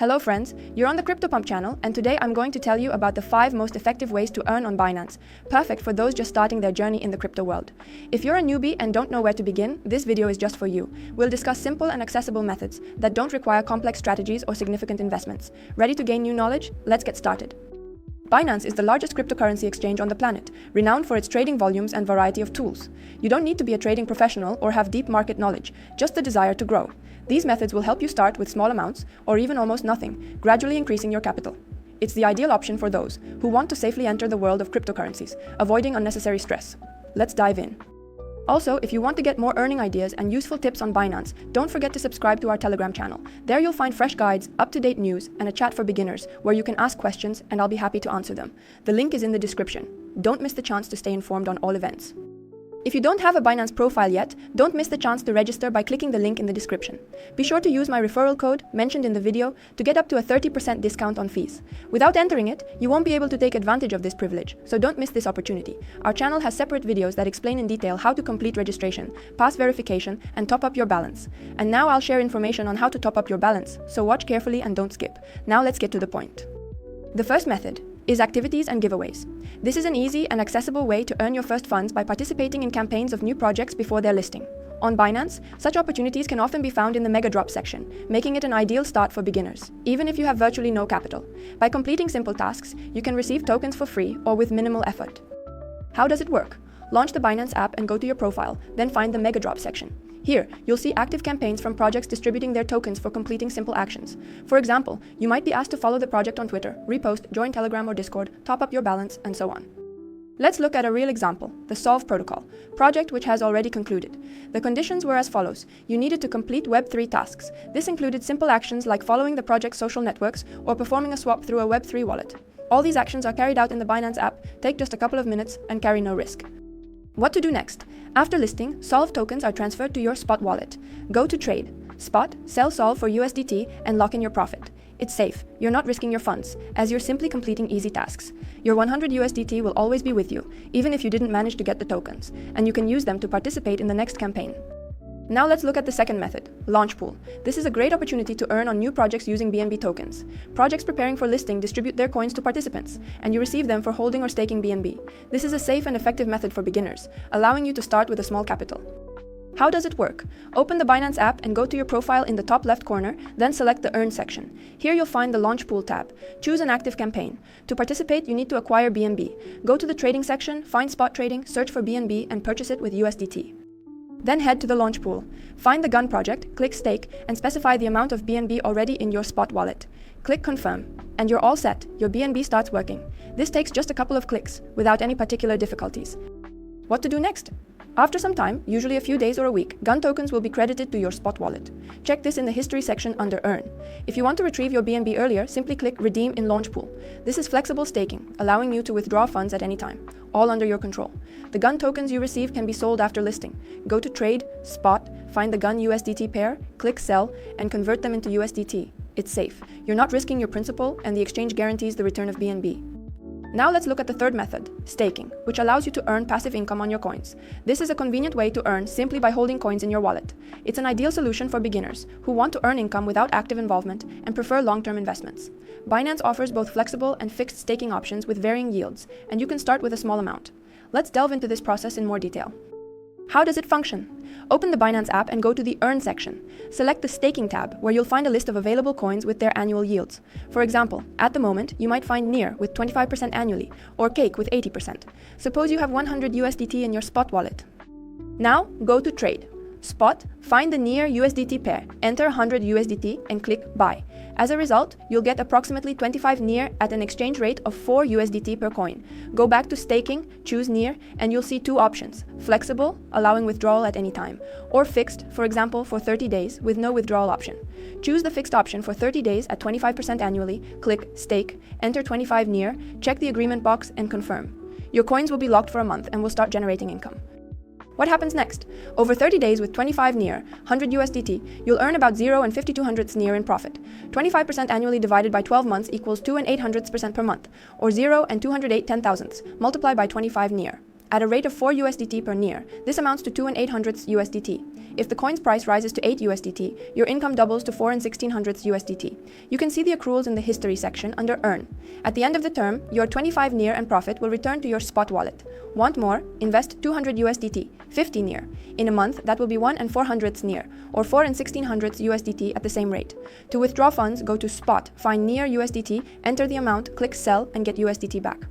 Hello friends, you're on the CryptoPump channel, and today I'm going to tell you about the 5 most effective ways to earn on Binance, perfect for those just starting their journey in the crypto world. If you're a newbie and don't know where to begin, this video is just for you. We'll discuss simple and accessible methods that don't require complex strategies or significant investments. Ready to gain new knowledge? Let's get started. Binance is the largest cryptocurrency exchange on the planet, renowned for its trading volumes and variety of tools. You don't need to be a trading professional or have deep market knowledge, just the desire to grow. These methods will help you start with small amounts, or even almost nothing, gradually increasing your capital. It's the ideal option for those who want to safely enter the world of cryptocurrencies, avoiding unnecessary stress. Let's dive in. Also, if you want to get more earning ideas and useful tips on Binance, don't forget to subscribe to our Telegram channel. There you'll find fresh guides, up-to-date news, and a chat for beginners where you can ask questions and I'll be happy to answer them. The link is in the description. Don't miss the chance to stay informed on all events. If you don't have a Binance profile yet, don't miss the chance to register by clicking the link in the description. Be sure to use my referral code, mentioned in the video, to get up to a 30% discount on fees. Without entering it, you won't be able to take advantage of this privilege, so don't miss this opportunity. Our channel has separate videos that explain in detail how to complete registration, pass verification, and top up your balance. And now I'll share information on how to top up your balance, so watch carefully and don't skip. Now let's get to the point. The first method is activities and giveaways. This is an easy and accessible way to earn your first funds by participating in campaigns of new projects before their listing. On Binance, such opportunities can often be found in the Mega Drop section, making it an ideal start for beginners, even if you have virtually no capital. By completing simple tasks, you can receive tokens for free or with minimal effort. How does it work? Launch the Binance app and go to your profile, then find the Mega Drop section. Here, you'll see active campaigns from projects distributing their tokens for completing simple actions. For example, you might be asked to follow the project on Twitter, repost, join Telegram or Discord, top up your balance, and so on. Let's look at a real example, the Solve protocol, project which has already concluded. The conditions were as follows. You needed to complete Web3 tasks. This included simple actions like following the project's social networks or performing a swap through a Web3 wallet. All these actions are carried out in the Binance app, take just a couple of minutes, and carry no risk. What to do next? After listing, Solve tokens are transferred to your Spot wallet. Go to Trade, Spot, sell Solve for USDT, and lock in your profit. It's safe. You're not risking your funds, as you're simply completing easy tasks. Your 100 USDT will always be with you, even if you didn't manage to get the tokens, and you can use them to participate in the next campaign. Now let's look at the second method, Launchpool. This is a great opportunity to earn on new projects using BNB tokens. Projects preparing for listing distribute their coins to participants, and you receive them for holding or staking BNB. This is a safe and effective method for beginners, allowing you to start with a small capital. How does it work? Open the Binance app and go to your profile in the top left corner, then select the Earn section. Here you'll find the Launchpool tab. Choose an active campaign. To participate, you need to acquire BNB. Go to the Trading section, find Spot Trading, search for BNB, and purchase it with USDT. Then head to the Launchpool. Find the Gun project, click Stake, and specify the amount of BNB already in your Spot wallet. Click Confirm, and you're all set. Your BNB starts working. This takes just a couple of clicks, without any particular difficulties. What to do next? After some time, usually a few days or a week, Gun tokens will be credited to your Spot wallet. Check this in the History section under Earn. If you want to retrieve your BNB earlier, simply click Redeem in Launchpool. This is flexible staking, allowing you to withdraw funds at any time, all under your control. The Gun tokens you receive can be sold after listing. Go to Trade, Spot, find the Gun USDT pair, click Sell, and convert them into USDT. It's safe. You're not risking your principal, and the exchange guarantees the return of BNB. Now let's look at the third method, staking, which allows you to earn passive income on your coins. This is a convenient way to earn simply by holding coins in your wallet. It's an ideal solution for beginners who want to earn income without active involvement and prefer long-term investments. Binance offers both flexible and fixed staking options with varying yields, and you can start with a small amount. Let's delve into this process in more detail. How does it function? Open the Binance app and go to the Earn section. Select the Staking tab, where you'll find a list of available coins with their annual yields. For example, at the moment, you might find Near with 25% annually, or Cake with 80%. Suppose you have 100 USDT in your Spot wallet. Now, go to Trade. Spot, find the Near USDT pair, enter 100 USDT, and click Buy. As a result, you'll get approximately 25 Near at an exchange rate of 4 USDT per coin. Go back to Staking, choose Near, and you'll see two options: flexible, allowing withdrawal at any time, or fixed, for example, for 30 days with no withdrawal option. Choose the fixed option for 30 days at 25% annually, click Stake, enter 25 Near, check the agreement box, and confirm. Your coins will be locked for a month and will start generating income. What happens next? Over 30 days with 25 Near, 100 USDT, you'll earn about 0 and 5200ths Near in profit. 25% annually divided by 12 months equals 2 and 800ths% per month, or 0 and 208 10,000ths, multiplied by 25 Near. At a rate of 4 USDT per near, this amounts to 2 and 800ths USDT. If the coin's price rises to 8 USDT, your income doubles to 4 and 1600ths USDT. You can see the accruals in the history section under Earn. At the end of the term, your 25 near and profit will return to your spot wallet. Want more? Invest 200 USDT, 50 near. In a month, that will be 1 and 400ths near, or 4 and 1600ths USDT at the same rate. To withdraw funds, go to Spot, find near USDT, enter the amount, click Sell, and get USDT back.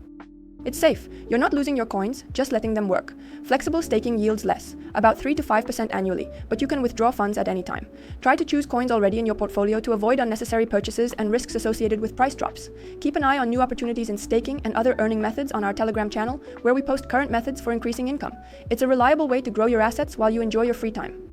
It's safe. You're not losing your coins, just letting them work. Flexible staking yields less, about 3 to 5% annually, but you can withdraw funds at any time. Try to choose coins already in your portfolio to avoid unnecessary purchases and risks associated with price drops. Keep an eye on new opportunities in staking and other earning methods on our Telegram channel, where we post current methods for increasing income. It's a reliable way to grow your assets while you enjoy your free time.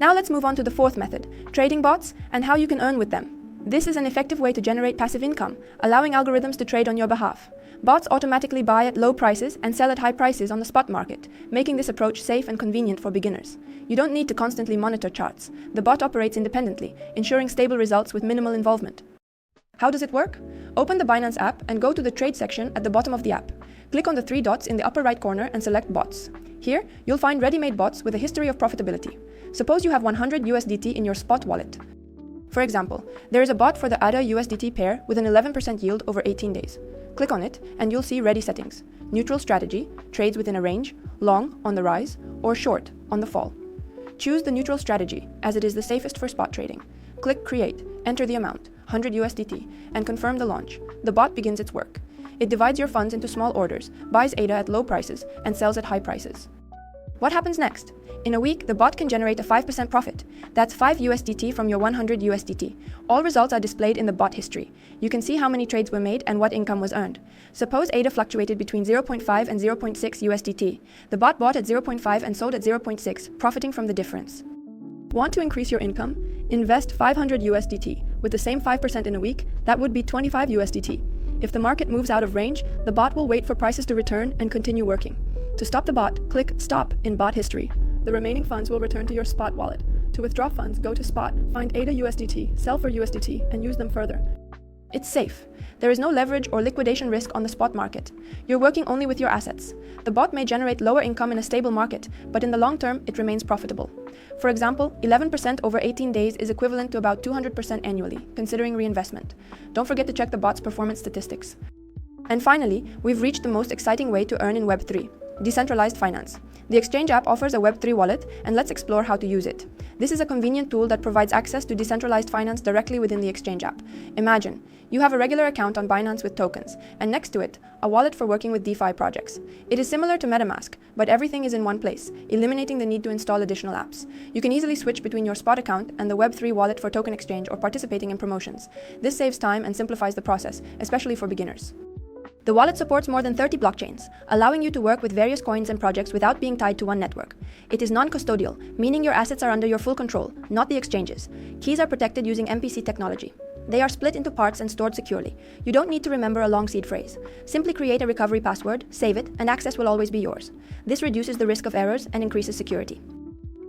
Now let's move on to the fourth method, trading bots and how you can earn with them. This is an effective way to generate passive income, allowing algorithms to trade on your behalf. Bots automatically buy at low prices and sell at high prices on the spot market, making this approach safe and convenient for beginners. You don't need to constantly monitor charts. The bot operates independently, ensuring stable results with minimal involvement. How does it work? Open the Binance app and go to the Trade section at the bottom of the app. Click on the 3 dots in the upper right corner and select Bots. Here, you'll find ready-made bots with a history of profitability. Suppose you have 100 USDT in your spot wallet. For example, there is a bot for the ADA USDT pair with an 11% yield over 18 days. Click on it and you'll see ready settings: neutral strategy, trades within a range, long, on the rise, or short, on the fall. Choose the neutral strategy, as it is the safest for spot trading. Click Create, enter the amount, 100 USDT, and confirm the launch. The bot begins its work. It divides your funds into small orders, buys ADA at low prices, and sells at high prices. What happens next? In a week, the bot can generate a 5% profit. That's 5 USDT from your 100 USDT. All results are displayed in the bot history. You can see how many trades were made and what income was earned. Suppose ADA fluctuated between 0.5 and 0.6 USDT. The bot bought at 0.5 and sold at 0.6, profiting from the difference. Want to increase your income? Invest 500 USDT. With the same 5% in a week, that would be 25 USDT. If the market moves out of range, the bot will wait for prices to return and continue working. To stop the bot, click Stop in Bot History. The remaining funds will return to your spot wallet. To withdraw funds, go to Spot, find ADA USDT, sell for USDT, and use them further. It's safe. There is no leverage or liquidation risk on the spot market. You're working only with your assets. The bot may generate lower income in a stable market, but in the long term, it remains profitable. For example, 11% over 18 days is equivalent to about 200% annually, considering reinvestment. Don't forget to check the bot's performance statistics. And finally, we've reached the most exciting way to earn in Web3. Decentralized finance. The Exchange app offers a Web3 wallet, and let's explore how to use it. This is a convenient tool that provides access to decentralized finance directly within the Exchange app. Imagine, you have a regular account on Binance with tokens, and next to it, a wallet for working with DeFi projects. It is similar to MetaMask, but everything is in one place, eliminating the need to install additional apps. You can easily switch between your spot account and the Web3 wallet for token exchange or participating in promotions. This saves time and simplifies the process, especially for beginners. The wallet supports more than 30 blockchains, allowing you to work with various coins and projects without being tied to one network. It is non-custodial, meaning your assets are under your full control, not the exchanges. Keys are protected using MPC technology. They are split into parts and stored securely. You don't need to remember a long seed phrase. Simply create a recovery password, save it, and access will always be yours. This reduces the risk of errors and increases security.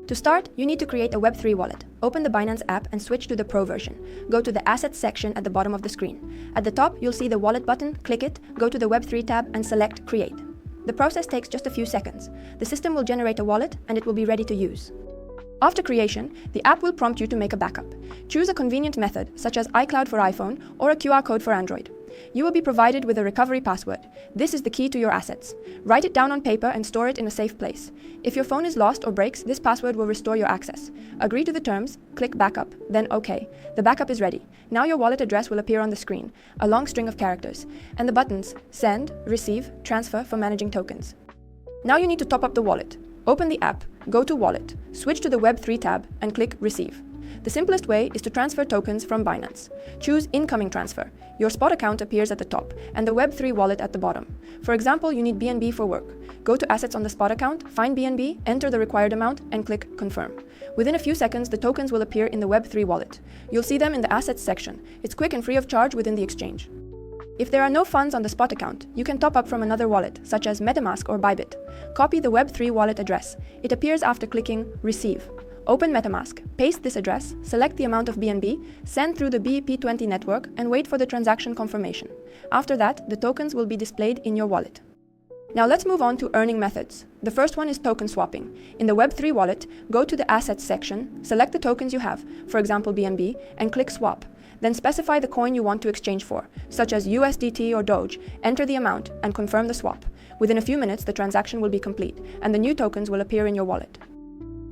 To start, you need to create a Web3 wallet. Open the Binance app and switch to the Pro version. Go to the Assets section at the bottom of the screen. At the top, you'll see the Wallet button, click it, go to the Web3 tab and select Create. The process takes just a few seconds. The system will generate a wallet and it will be ready to use. After creation, the app will prompt you to make a backup. Choose a convenient method, such as iCloud for iPhone or a QR code for Android. You will be provided with a recovery password. This is the key to your assets. Write it down on paper and store it in a safe place. If your phone is lost or breaks, this password will restore your access. Agree to the terms, click Backup, then OK. The backup is ready. Now your wallet address will appear on the screen, a long string of characters, and the buttons Send, Receive, Transfer for managing tokens. Now you need to top up the wallet. Open the app, go to Wallet, switch to the Web3 tab, and click Receive. The simplest way is to transfer tokens from Binance. Choose Incoming Transfer. Your spot account appears at the top, and the Web3 wallet at the bottom. For example, you need BNB for work. Go to Assets on the spot account, find BNB, enter the required amount, and click Confirm. Within a few seconds, the tokens will appear in the Web3 wallet. You'll see them in the Assets section. It's quick and free of charge within the exchange. If there are no funds on the spot account, you can top up from another wallet, such as MetaMask or Bybit. Copy the Web3 wallet address. It appears after clicking Receive. Open MetaMask, paste this address, select the amount of BNB, send through the BEP20 network, and wait for the transaction confirmation. After that, the tokens will be displayed in your wallet. Now let's move on to earning methods. The first one is token swapping. In the Web3 wallet, go to the Assets section, select the tokens you have, for example BNB, and click Swap. Then specify the coin you want to exchange for, such as USDT or Doge, enter the amount, and confirm the swap. Within a few minutes, the transaction will be complete, and the new tokens will appear in your wallet.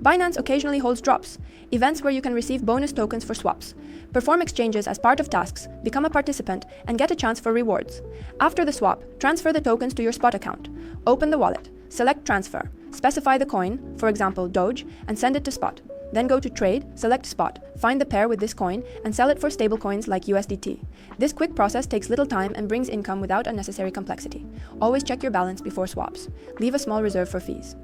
Binance occasionally holds drops, events where you can receive bonus tokens for swaps. Perform exchanges as part of tasks, become a participant, and get a chance for rewards. After the swap, transfer the tokens to your Spot account. Open the wallet, select Transfer, specify the coin, for example Doge, and send it to Spot. Then go to Trade, select Spot, find the pair with this coin, and sell it for stablecoins like USDT. This quick process takes little time and brings income without unnecessary complexity. Always check your balance before swaps. Leave a small reserve for fees.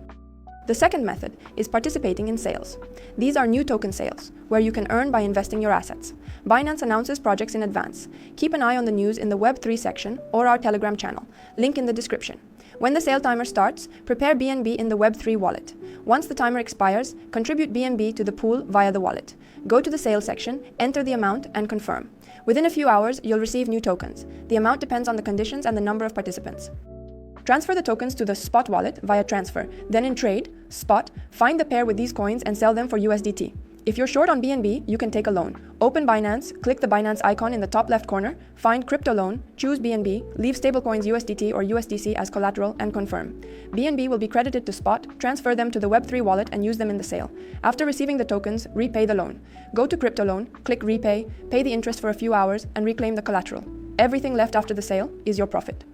The second method is participating in sales. These are new token sales, where you can earn by investing your assets. Binance announces projects in advance. Keep an eye on the news in the Web3 section or our Telegram channel, link in the description. When the sale timer starts, prepare BNB in the Web3 wallet. Once the timer expires, contribute BNB to the pool via the wallet. Go to the sale section, enter the amount, and confirm. Within a few hours, you'll receive new tokens. The amount depends on the conditions and the number of participants. Transfer the tokens to the Spot wallet via transfer. Then in Trade, Spot, find the pair with these coins and sell them for USDT. If you're short on BNB, you can take a loan. Open Binance, click the Binance icon in the top left corner, find Crypto Loan, choose BNB, leave stablecoins USDT or USDC as collateral, and confirm. BNB will be credited to Spot, transfer them to the Web3 wallet and use them in the sale. After receiving the tokens, repay the loan. Go to Crypto Loan, click Repay, pay the interest for a few hours, and reclaim the collateral. Everything left after the sale is your profit.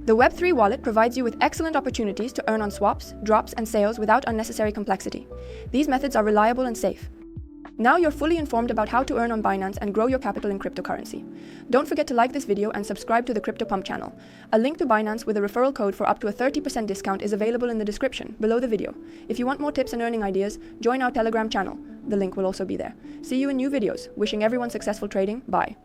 The Web3 wallet provides you with excellent opportunities to earn on swaps, drops, and sales without unnecessary complexity. These methods are reliable and safe. Now you're fully informed about how to earn on Binance and grow your capital in cryptocurrency. Don't forget to like this video and subscribe to the Crypto Pump channel. A link to Binance with a referral code for up to a 30% discount is available in the description below the video. If you want more tips and earning ideas, join our Telegram channel. The link will also be there. See you in new videos. Wishing everyone successful trading. Bye.